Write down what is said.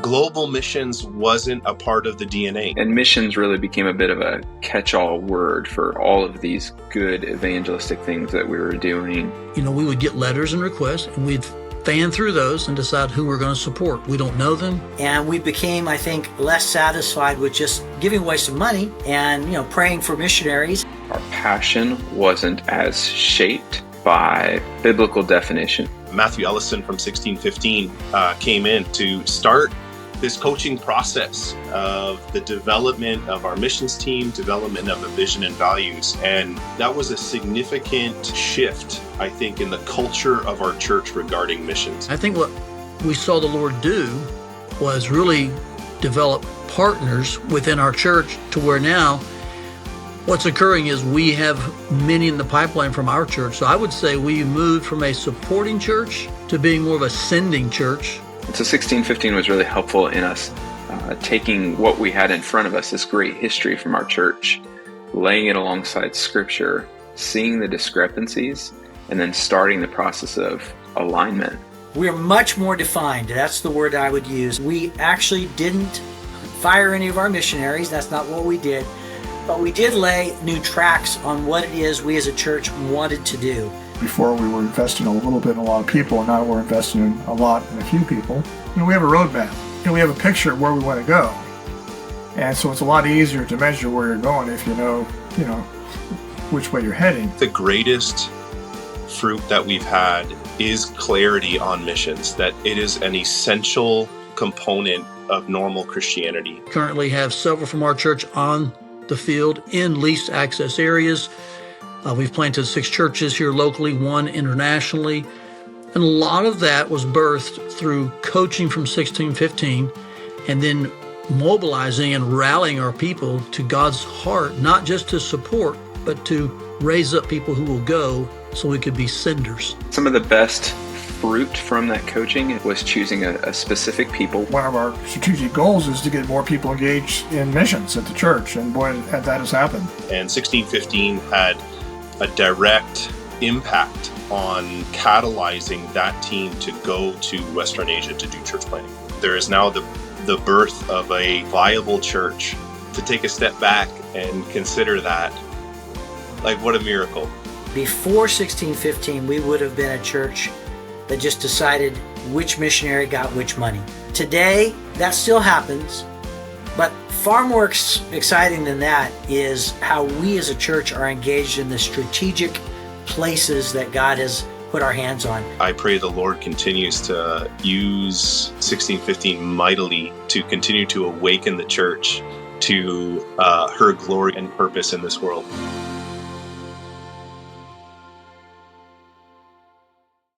global missions wasn't a part of the DNA. And missions really became a bit of a catch-all word for all of these good evangelistic things that we were doing. We would get letters and requests, and we'd fan through those and decide who we're going to support. We don't know them. And we became, I think, less satisfied with just giving away some money and, praying for missionaries. Our passion wasn't as shaped by biblical definition. Matthew Ellison from 1615 came in to start this coaching process of the development of our missions team, development of a vision and values. And that was a significant shift, I think, in the culture of our church regarding missions. I think what we saw the Lord do was really develop partners within our church to where now what's occurring is we have many in the pipeline from our church. So I would say we moved from a supporting church to being more of a sending church. So 1615 was really helpful in us taking what we had in front of us, this great history from our church, laying it alongside Scripture, seeing the discrepancies, and then starting the process of alignment. We're much more defined. That's the word I would use. We actually didn't fire any of our missionaries. That's not what we did. But we did lay new tracks on what it is we as a church wanted to do. Before we were investing a little bit in a lot of people, and now we're investing in a lot in a few people. We have a roadmap, and we have a picture of where we want to go. And so it's a lot easier to measure where you're going if you know which way you're heading. The greatest fruit that we've had is clarity on missions, that it is an essential component of normal Christianity. Currently have several from our church on the field in leased access areas. We've planted 6 churches here locally, 1 internationally. And a lot of that was birthed through coaching from 1615 and then mobilizing and rallying our people to God's heart, not just to support, but to raise up people who will go so we could be senders. Some of the best fruit from that coaching was choosing a specific people. One of our strategic goals is to get more people engaged in missions at the church, and boy, that has happened. And 1615 had a direct impact on catalyzing that team to go to Western Asia to do church planting. There is now the birth of a viable church. To take a step back and consider that, what a miracle. Before 1615, we would have been a church that just decided which missionary got which money. Today, that still happens, but far more exciting than that is how we as a church are engaged in the strategic places that God has put our hands on. I pray the Lord continues to use 1615 mightily to continue to awaken the church to her glory and purpose in this world.